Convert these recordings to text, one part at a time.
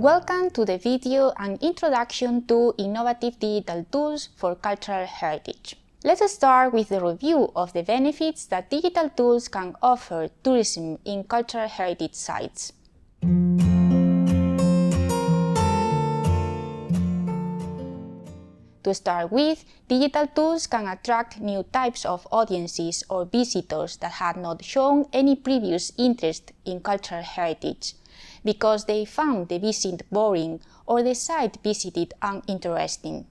Welcome to the video An Introduction to Innovative Digital Tools for Cultural Heritage. Let's start with the review of the benefits that digital tools can offer tourism in cultural heritage sites. To start with, digital tools can attract new types of audiences or visitors that had not shown any previous interest in cultural heritage, because they found the visit boring or the site visited uninteresting.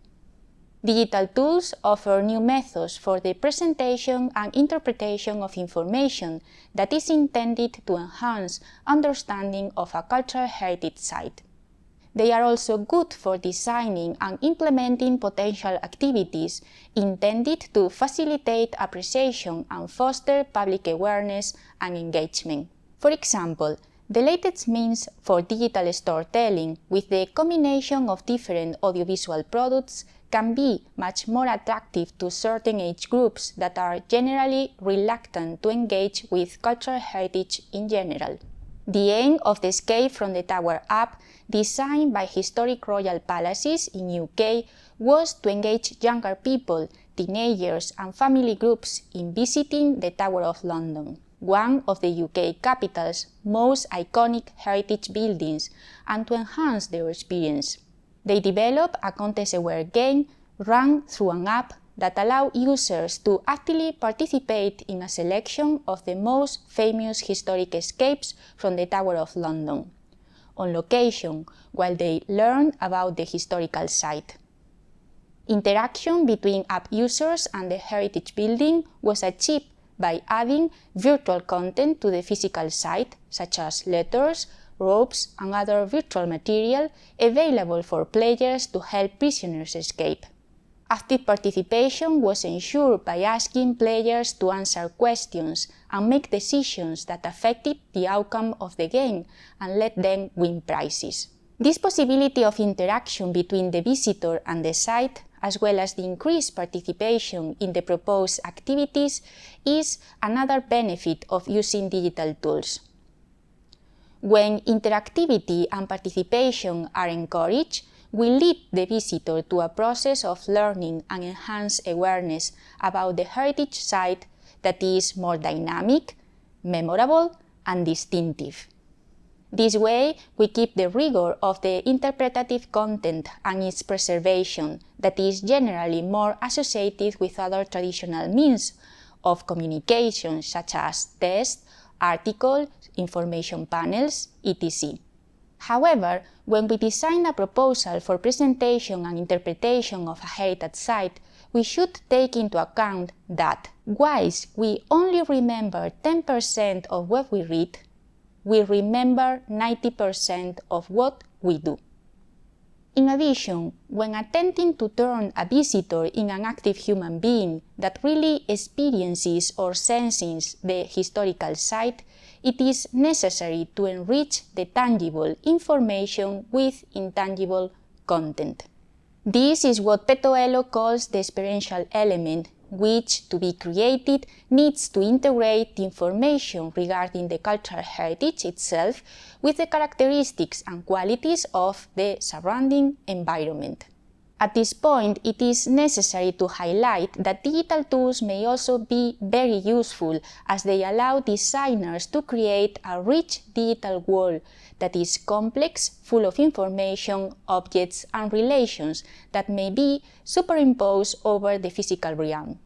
Digital tools offer new methods for the presentation and interpretation of information that is intended to enhance understanding of a cultural heritage site. They are also good for designing and implementing potential activities intended to facilitate appreciation and foster public awareness and engagement. For example, the latest means for digital storytelling with the combination of different audiovisual products can be much more attractive to certain age groups that are generally reluctant to engage with cultural heritage in general. The aim of the Escape from the Tower app, designed by Historic Royal Palaces in UK, was to engage younger people, teenagers and family groups in visiting the Tower of London, one of the UK capital's most iconic heritage buildings, and to enhance their experience. They developed a contest-aware game run through an app that allow users to actively participate in a selection of the most famous historic escapes from the Tower of London, on location, while they learn about the historical site. Interaction between app users and the heritage building was achieved by adding virtual content to the physical site, such as letters, ropes, and other virtual material available for players to help prisoners escape. Active participation was ensured by asking players to answer questions and make decisions that affected the outcome of the game and let them win prizes. This possibility of interaction between the visitor and the site, as well as the increased participation in the proposed activities, is another benefit of using digital tools. When interactivity and participation are encouraged, will lead the visitor to a process of learning and enhanced awareness about the heritage site that is more dynamic, memorable, and distinctive. This way, we keep the rigor of the interpretative content and its preservation that is generally more associated with other traditional means of communication, such as text, articles, information panels, etc. However, when we design a proposal for presentation and interpretation of a heritage site, we should take into account that, whilst we only remember 10% of what we read, we remember 90% of what we do. In addition, when attempting to turn a visitor in an active human being that really experiences or senses the historical site, it is necessary to enrich the tangible information with intangible content. This is what Pettoello calls the experiential element, which, to be created, needs to integrate the information regarding the cultural heritage itself with the characteristics and qualities of the surrounding environment. At this point, it is necessary to highlight that digital tools may also be very useful as they allow designers to create a rich digital world that is complex, full of information, objects, and relations that may be superimposed over the physical realm.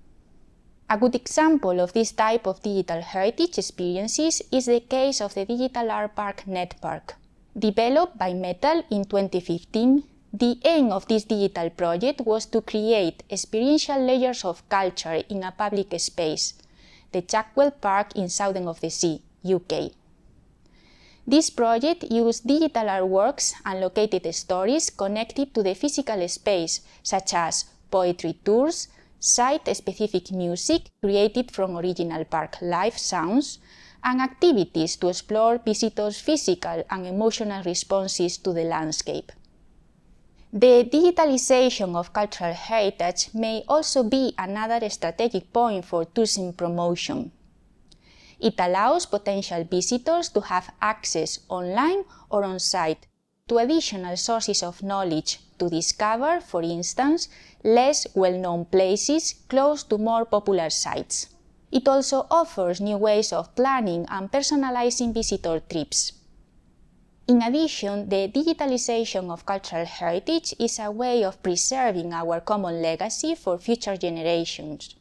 A good example of this type of digital heritage experiences is the case of the Digital Art Park NetPark. Developed by Metal in 2015, the aim of this digital project was to create experiential layers of culture in a public space, the Chackwell Park in Southend-on-Sea, UK. This project used digital artworks and located stories connected to the physical space, such as poetry tours, site-specific music created from original park live sounds, and activities to explore visitors' physical and emotional responses to the landscape. The digitalization of cultural heritage may also be another strategic point for tourism promotion. It allows potential visitors to have access online or on-site to additional sources of knowledge to discover, for instance, less well-known places close to more popular sites. It also offers new ways of planning and personalizing visitor trips. In addition, the digitalization of cultural heritage is a way of preserving our common legacy for future generations,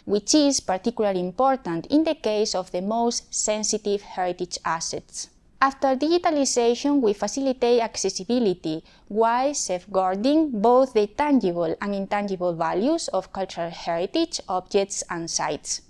which is particularly important in the case of the most sensitive heritage assets. After digitalization, we facilitate accessibility while safeguarding both the tangible and intangible values of cultural heritage objects and sites.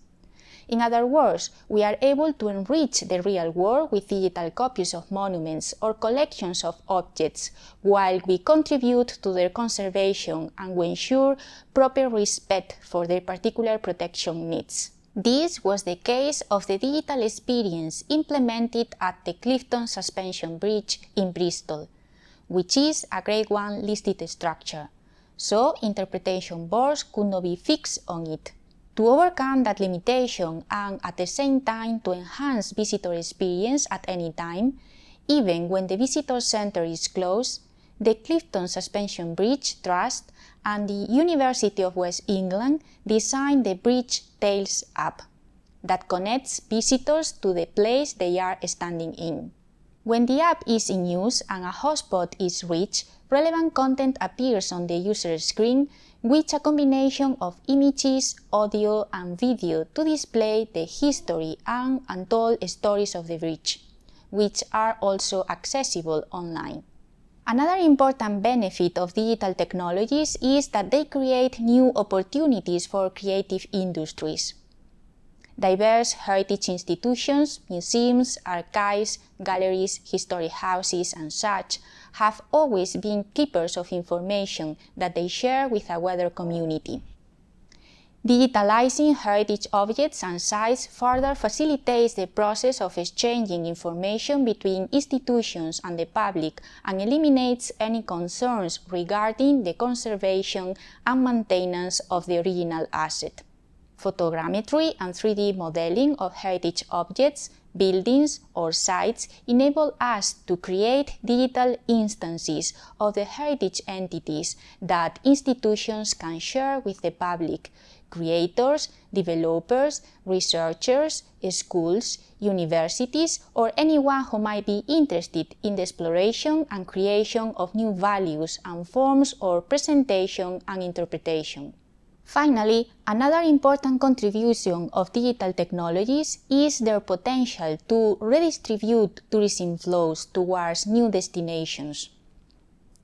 In other words, we are able to enrich the real world with digital copies of monuments or collections of objects, while we contribute to their conservation and we ensure proper respect for their particular protection needs. This was the case of the digital experience implemented at the Clifton Suspension Bridge in Bristol, which is a Grade 1 listed structure, so interpretation boards could not be fixed on it. To overcome that limitation and at the same time to enhance visitor experience at any time, even when the visitor center is closed, the Clifton Suspension Bridge Trust and the University of West England designed the Bridge Tales app that connects visitors to the place they are standing in. When the app is in use and a hotspot is reached, relevant content appears on the user screen, with a combination of images, audio, and video to display the history and untold stories of the bridge, which are also accessible online. Another important benefit of digital technologies is that they create new opportunities for creative industries. Diverse heritage institutions, museums, archives, galleries, historic houses, and such have always been keepers of information that they share with a wider community. Digitalizing heritage objects and sites further facilitates the process of exchanging information between institutions and the public and eliminates any concerns regarding the conservation and maintenance of the original asset. Photogrammetry and 3D modeling of heritage objects, buildings, or sites enable us to create digital instances of the heritage entities that institutions can share with the public, creators, developers, researchers, schools, universities, or anyone who might be interested in the exploration and creation of new values and forms or presentation and interpretation. Finally, another important contribution of digital technologies is their potential to redistribute tourism flows towards new destinations.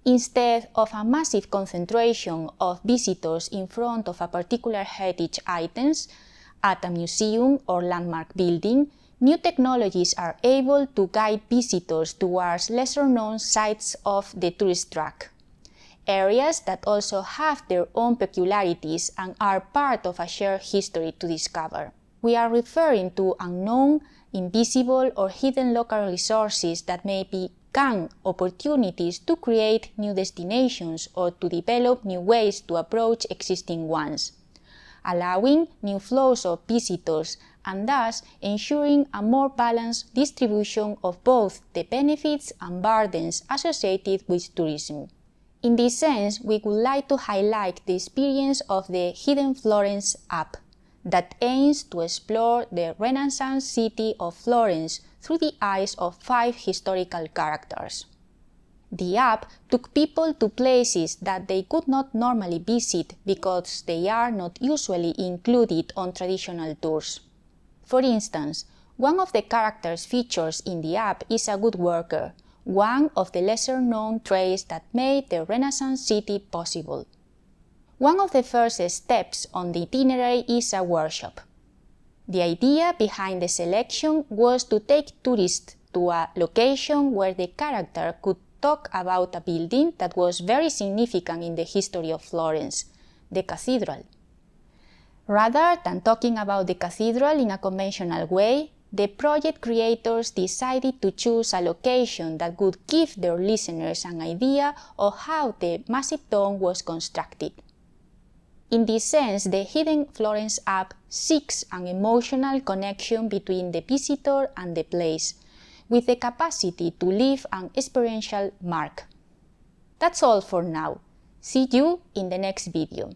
Instead of a massive concentration of visitors in front of a particular heritage items at a museum or landmark building, new technologies are able to guide visitors towards lesser-known sites of the tourist track, areas that also have their own peculiarities and are part of a shared history to discover. We are referring to unknown, invisible, or hidden local resources that may become opportunities to create new destinations or to develop new ways to approach existing ones, allowing new flows of visitors and thus ensuring a more balanced distribution of both the benefits and burdens associated with tourism. In this sense, we would like to highlight the experience of the Hidden Florence app that aims to explore the Renaissance city of Florence through the eyes of 5 historical characters. The app took people to places that they could not normally visit because they are not usually included on traditional tours. For instance, one of the characters featured in the app is a woodworker, one of the lesser-known trades that made the Renaissance city possible. One of the first steps on the itinerary is a workshop. The idea behind the selection was to take tourists to a location where the character could talk about a building that was very significant in the history of Florence, the cathedral. Rather than talking about the cathedral in a conventional way, the project creators decided to choose a location that would give their listeners an idea of how the massive dome was constructed. In this sense, the Hidden Florence app seeks an emotional connection between the visitor and the place, with the capacity to leave an experiential mark. That's all for now. See you in the next video.